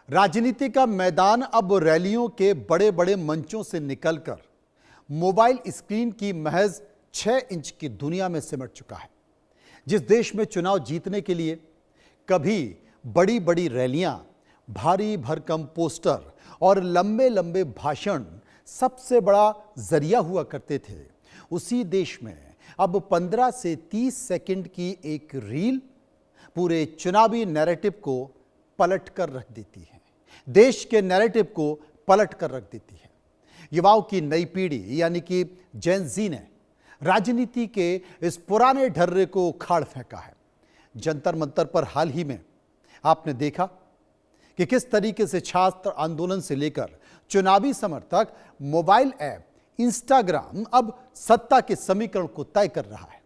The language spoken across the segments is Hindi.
राजनीति का मैदान अब रैलियों के बड़े बड़े मंचों से निकलकर मोबाइल स्क्रीन की महज 6 इंच की दुनिया में सिमट चुका है। जिस देश में चुनाव जीतने के लिए कभी बड़ी बड़ी रैलियां, भारी भरकम पोस्टर और लंबे लंबे भाषण सबसे बड़ा जरिया हुआ करते थे, उसी देश में अब 15 से 30 सेकंड की एक रील पूरे चुनावी नैरेटिव को पलट कर रख देती है, देश के नैरेटिव को पलट कर रख देती है। युवाओं की नई पीढ़ी यानी कि जेन जी ने राजनीति के इस पुराने ढर्रे को उखाड़ फेंका है। जंतर मंतर पर हाल ही में आपने देखा कि किस तरीके से छात्र आंदोलन से लेकर चुनावी समर तक मोबाइल ऐप इंस्टाग्राम अब सत्ता के समीकरण को तय कर रहा है।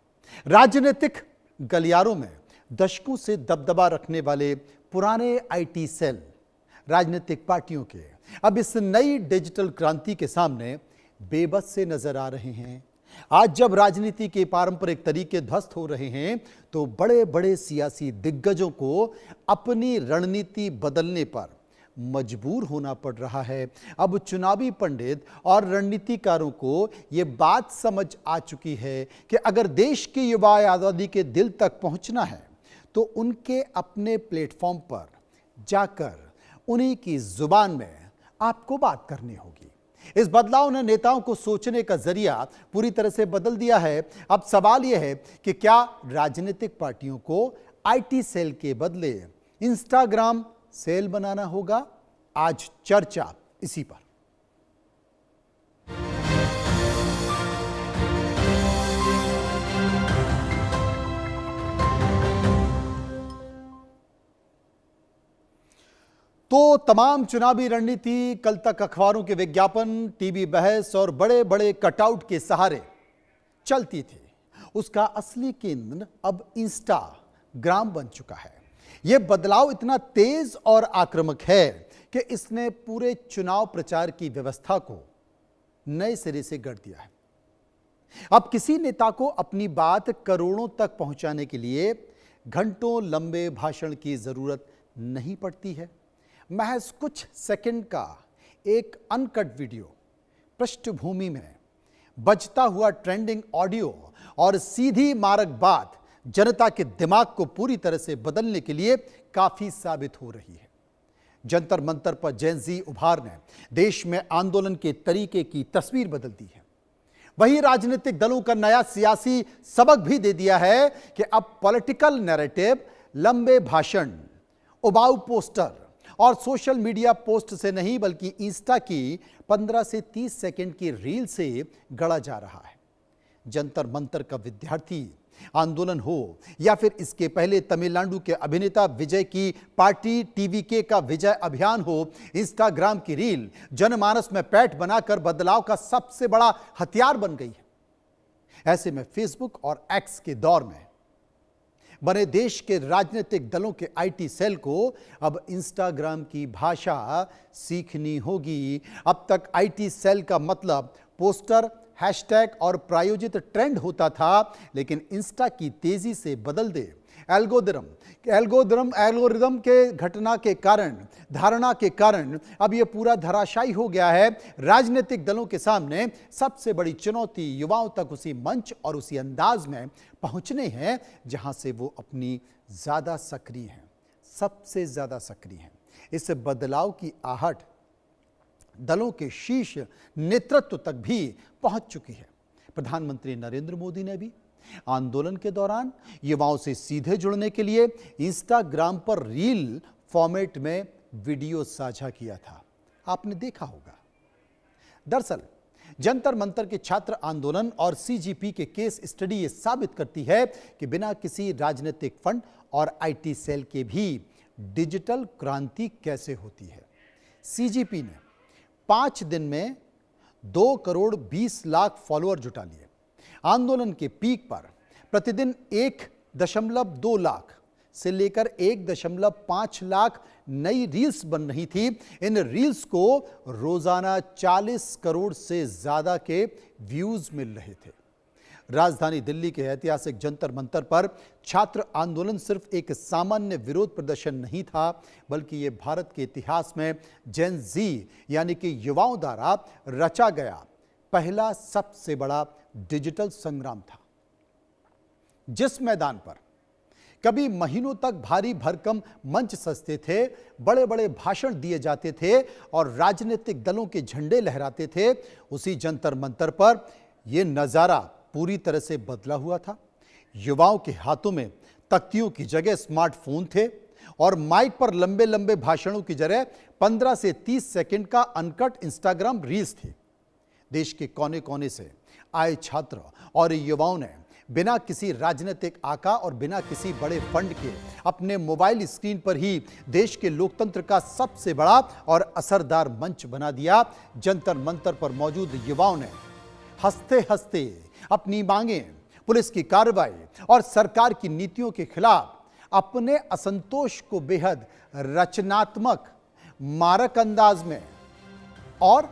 राजनीतिक गलियारों में दशकों से दबदबा रखने वाले पुराने आईटी सेल राजनीतिक पार्टियों के अब इस नई डिजिटल क्रांति के सामने बेबस से नजर आ रहे हैं। आज जब राजनीति के पारंपरिक तरीके ध्वस्त हो रहे हैं तो बड़े बड़े सियासी दिग्गजों को अपनी रणनीति बदलने पर मजबूर होना पड़ रहा है। अब चुनावी पंडित और रणनीतिकारों को यह बात समझ आ चुकी है कि अगर देश के युवा आजादी के दिल तक पहुंचना है तो उनके अपने प्लेटफॉर्म पर जाकर उन्हीं की जुबान में आपको बात करनी होगी। इस बदलाव ने नेताओं को सोचने का जरिया पूरी तरह से बदल दिया है। अब सवाल यह है कि क्या राजनीतिक पार्टियों को आईटी सेल के बदले इंस्टाग्राम सेल बनाना होगा? आज चर्चा इसी पर। तो तमाम चुनावी रणनीति कल तक अखबारों के विज्ञापन, टीवी बहस और बड़े बड़े कटआउट के सहारे चलती थी। उसका असली केंद्र अब इंस्टाग्राम बन चुका है। यह बदलाव इतना तेज और आक्रामक है कि इसने पूरे चुनाव प्रचार की व्यवस्था को नए सिरे से गढ़ दिया है। अब किसी नेता को अपनी बात करोड़ों तक पहुंचाने के लिए घंटों लंबे भाषण की जरूरत नहीं पड़ती है। महज कुछ सेकंड का एक अनकट वीडियो, पृष्ठभूमि में बजता हुआ ट्रेंडिंग ऑडियो और सीधी मारक बात जनता के दिमाग को पूरी तरह से बदलने के लिए काफी साबित हो रही है। जंतर मंतर पर जेन जी उभार ने देश में आंदोलन के तरीके की तस्वीर बदल दी है। वहीं राजनीतिक दलों का नया सियासी सबक भी दे दिया है कि अब पॉलिटिकल नैरेटिव लंबे भाषण, उबाऊ पोस्टर और सोशल मीडिया पोस्ट से नहीं बल्कि इंस्टा की 15 से 30 सेकंड की रील से गढ़ा जा रहा है। जंतर मंतर का विद्यार्थी आंदोलन हो या फिर इसके पहले तमिलनाडु के अभिनेता विजय की पार्टी टीवीके का विजय अभियान हो, इंस्टाग्राम की रील जनमानस में पैठ बनाकर बदलाव का सबसे बड़ा हथियार बन गई है। ऐसे में फेसबुक और एक्स के दौर में बने देश के राजनीतिक दलों के आईटी सेल को अब इंस्टाग्राम की भाषा सीखनी होगी। अब तक आईटी सेल का मतलब पोस्टर, हैशटैग और प्रायोजित ट्रेंड होता था, लेकिन इंस्टा की तेजी से बदल दे एल्गोरिदम के घटना के कारण, धारणा के कारण अब यह पूरा धराशायी हो गया है। राजनीतिक दलों के सामने सबसे बड़ी चुनौती युवाओं तक उसी मंच और उसी अंदाज में पहुंचने हैं जहां से वो अपनी ज्यादा सक्रिय हैं, सबसे ज्यादा सक्रिय हैं। इस बदलाव की आहट दलों के शीर्ष नेतृत्व तक भी पहुंच चुकी है। प्रधानमंत्री नरेंद्र मोदी ने भी आंदोलन के दौरान युवाओं से सीधे जुड़ने के लिए इंस्टाग्राम पर रील फॉर्मेट में वीडियो साझा किया था, आपने देखा होगा। दरअसल जंतर मंतर के छात्र आंदोलन और सीजीपी के केस स्टडी ये साबित करती है कि बिना किसी राजनीतिक फंड और आईटी सेल के भी डिजिटल क्रांति कैसे होती है। सीजीपी ने 5 दिन में 2 करोड़ 20 लाख फॉलोअर जुटा लिए। आंदोलन के पीक पर प्रतिदिन 1.2 लाख से लेकर 1.5 लाख नई रील्स बन रही थी। इन रील्स को रोजाना 40 करोड़ से ज्यादा के व्यूज मिल रहे थे। राजधानी दिल्ली के ऐतिहासिक जंतर मंतर पर छात्र आंदोलन सिर्फ एक सामान्य विरोध प्रदर्शन नहीं था, बल्कि ये भारत के इतिहास में जेन जी यानी कि युवाओं द्वारा रचा गया पहला सबसे बड़ा डिजिटल संग्राम था। जिस मैदान पर कभी महीनों तक भारी भरकम मंच सजते थे, बड़े बड़े भाषण दिए जाते थे और राजनीतिक दलों के झंडे लहराते थे, उसी जंतर मंतर पर यह नजारा पूरी तरह से बदला हुआ था। युवाओं के हाथों में तख्तियों की जगह स्मार्टफोन थे और माइक पर लंबे लंबे भाषणों की जगह 15 से 30 सेकंड का अनकट इंस्टाग्राम रील्स थे। देश के कोने कोने से आए छात्र और युवाओं ने बिना किसी राजनीतिक आका और बिना किसी बड़े फंड के अपने मोबाइल स्क्रीन पर ही देश के लोकतंत्र का सबसे बड़ा और असरदार मंच बना दिया। जंतर मंतर पर मौजूद युवाओं ने हंसते हंसते अपनी मांगें, पुलिस की कार्रवाई और सरकार की नीतियों के खिलाफ अपने असंतोष को बेहद रचनात्मक, मारक अंदाज में और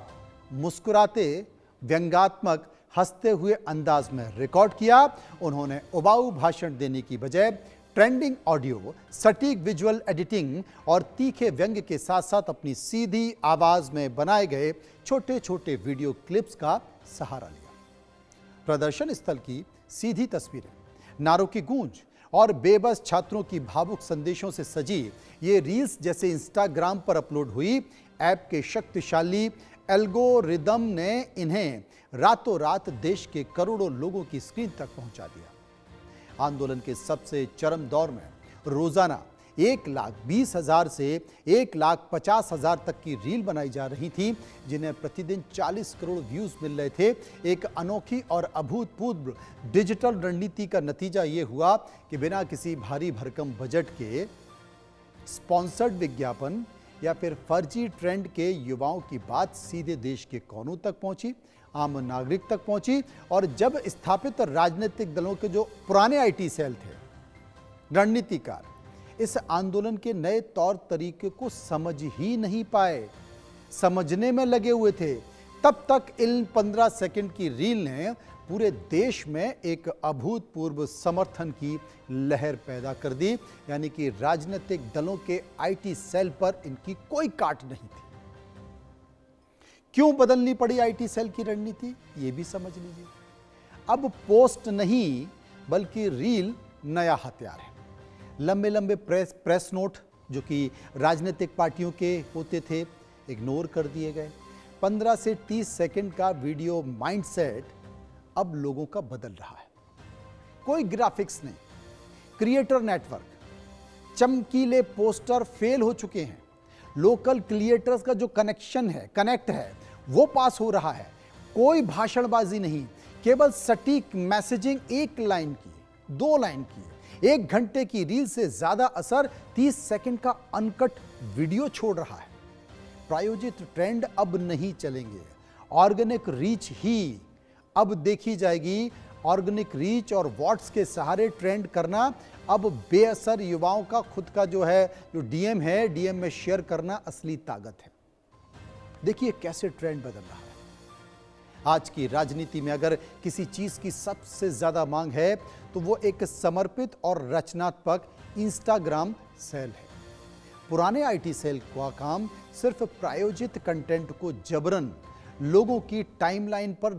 मुस्कुराते, व्यंग्यात्मक, हंसते हुए अंदाज में रिकॉर्ड किया। उन्होंने उबाऊ भाषण देने की बजाय ट्रेंडिंग ऑडियो, सटीक विजुअल एडिटिंग और तीखे व्यंग्य के साथ साथ अपनी सीधी आवाज में बनाए गए छोटे छोटे वीडियो क्लिप्स का सहारा लिया। प्रदर्शन स्थल की सीधी तस्वीरें, नारों की गूंज और बेबस छात्रों की भावुक संदेशों से सजी ये रील्स जैसे इंस्टाग्राम पर अपलोड हुई। ऐप के शक्तिशाली एल्गोरिदम ने इन्हें रातों रात देश के करोड़ों लोगों की स्क्रीन तक पहुंचा दिया। आंदोलन के सबसे चरम दौर में रोजाना 1,20,000 से 1,50,000 तक की रील बनाई जा रही थी, जिन्हें प्रतिदिन 40 करोड़ व्यूज मिल रहे थे। एक अनोखी और अभूतपूर्व डिजिटल रणनीति का नतीजा यह हुआ कि बिना किसी भारी भरकम बजट के स्पॉन्सर्ड विज्ञापन या फिर फर्जी ट्रेंड के युवाओं की बात सीधे देश के कोनों तक पहुंची, आम नागरिक तक पहुंची। और जब स्थापित राजनीतिक दलों के जो पुराने आईटी सेल थे, रणनीतिकार इस आंदोलन के नए तौर तरीके को समझ ही नहीं पाए, समझने में लगे हुए थे, तब तक इन 15 सेकंड की रील ने पूरे देश में एक अभूतपूर्व समर्थन की लहर पैदा कर दी। यानी कि राजनीतिक दलों के आईटी सेल पर इनकी कोई काट नहीं थी। क्यों बदलनी पड़ी आईटी सेल की रणनीति, यह भी समझ लीजिए। अब पोस्ट नहीं बल्कि रील नया हथियार है। लंबे लंबे प्रेस नोट जो कि राजनीतिक पार्टियों के होते थे, इग्नोर कर दिए गए। 15 से 30 सेकंड का वीडियो माइंडसेट अब लोगों का बदल रहा है। कोई ग्राफिक्स नहीं, क्रिएटर नेटवर्क, चमकीले पोस्टर फेल हो चुके हैं। लोकल क्रिएटर्स का जो कनेक्ट है वो पास हो रहा है। कोई भाषणबाजी नहीं, केवल सटीक मैसेजिंग, 1 लाइन की, 2 लाइन की, 1 घंटे की रील से ज्यादा असर 30 सेकंड का अनकट वीडियो छोड़ रहा है। प्रायोजित ट्रेंड अब नहीं चलेंगे, ऑर्गेनिक रीच ही अब देखी जाएगी। ऑर्गेनिक रीच और वॉट्स के सहारे ट्रेंड करना अब बेअसर युवाओं का खुद का जो डीएम है, डीएम में शेयर करना असली ताकत है। देखिए कैसे ट्रेंड बदल रहा है। आज की राजनीति में अगर किसी चीज की सबसे ज्यादा मांग है तो वो एक समर्पित और रचनात्मक इंस्टाग्राम सेल है। पुराने आईटी सेल का काम सिर्फ प्रायोजित कंटेंट को जबरन लोगों की टाइमलाइन पर